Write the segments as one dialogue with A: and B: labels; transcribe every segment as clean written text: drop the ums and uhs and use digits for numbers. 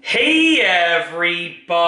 A: Hey everybody!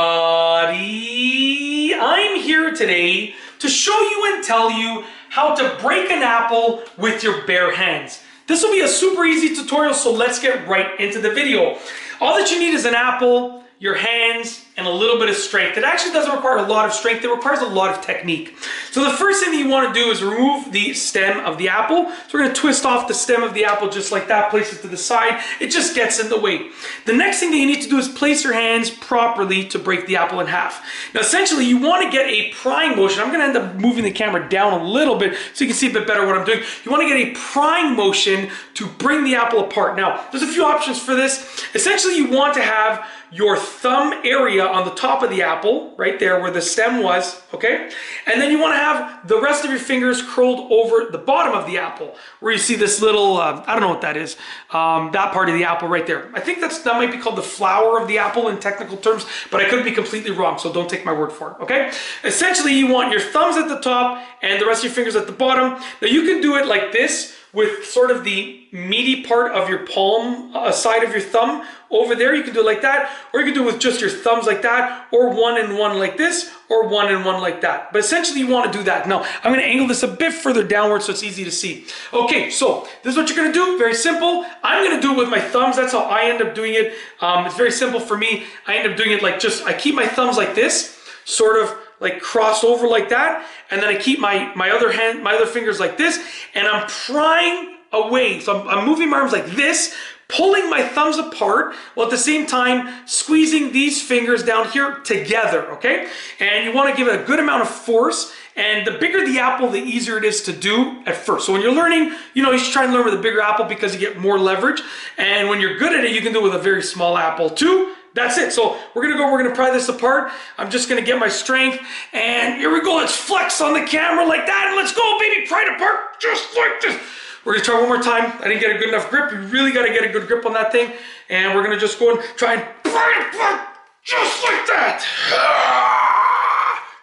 A: I'm here today to show you and tell you how to break an apple with your bare hands. This will be a super easy tutorial, so let's get right into the video. All that you need is an apple, your hands, and a little bit of strength. It actually doesn't require a lot of strength, it requires a lot of technique. So the first thing that you want to do is remove the stem of the apple. So we're going to twist off the stem of the apple just like that, place it to the side. It just gets in the way. The next thing that you need to do is place your hands properly to break the apple in half. Now essentially you want to get a prying motion. I'm going to end up moving the camera down a little bit so you can see a bit better what I'm doing. You want to get a prying motion to bring the apple apart. Now there's a few options for this. Essentially you want to have your thumb area on the top of the apple, right there where the stem was, okay? And then you want to have the rest of your fingers curled over the bottom of the apple, where you see this little, I don't know what that is, that part of the apple right there. I think that might be called the flower of the apple in technical terms, but I could be completely wrong, so don't take my word for it, okay? Essentially, you want your thumbs at the top and the rest of your fingers at the bottom. Now you can do it like this, with sort of the meaty part of your palm, side of your thumb over there. You can do it like that, or you can do it with just your thumbs like that, or one and one like this, or one and one like that. But essentially you want to do that. Now, I'm going to angle this a bit further downward so it's easy to see. Okay, so this is what you're going to do. Very simple. I'm going to do it with my thumbs. That's how I end up doing it. It's very simple for me. I end up doing it like I keep my thumbs like this, sort of like crossed over like that, and then I keep my other fingers like this, and I'm prying away. So I'm moving my arms like this, pulling my thumbs apart, while at the same time squeezing these fingers down here together, okay? And you want to give it a good amount of force, and the bigger the apple, the easier it is to do at first. So when you're learning, you should try and learn with a bigger apple because you get more leverage, and when you're good at it, you can do it with a very small apple too. That's it. So we're gonna pry this apart. I'm just gonna get my strength, and here we go. Let's flex on the camera like that, and let's go, baby. Pry it apart just like this. We're gonna try one more time. I didn't get a good enough grip. You really gotta get a good grip on that thing, and we're gonna just go and try and pry it apart just like that.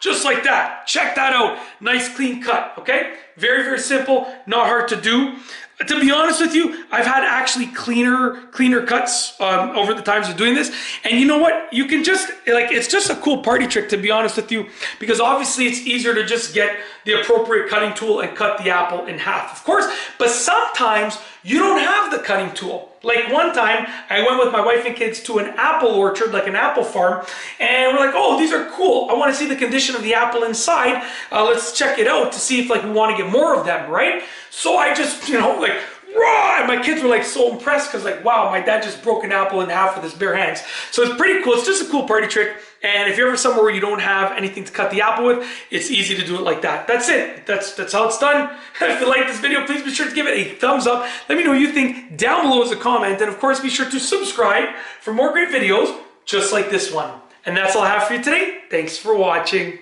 A: Just like that. Check that out. Nice clean cut, okay? Very, very simple, not hard to do. To be honest with you, I've had actually cleaner cuts over the times of doing this. And you know what? You can just, it's just a cool party trick, to be honest with you, because obviously it's easier to just get the appropriate cutting tool and cut the apple in half, of course. But sometimes you don't have the cutting tool. Like one time, I went with my wife and kids to an apple orchard, like an apple farm, and we're like, oh, these are cool. I want to see the condition of the apple inside. Let's check it out to see if we want to get more of them, right? So I just, raw, and my kids were so impressed because wow, my dad just broke an apple in half with his bare hands. So it's pretty cool. It's just a cool party trick. And if you're ever somewhere where you don't have anything to cut the apple with, it's easy to do it like that. That's it. That's how it's done. If you like this video, please be sure to give it a thumbs up. Let me know what you think down below as a comment. And of course, be sure to subscribe for more great videos just like this one. And that's all I have for you today. Thanks for watching.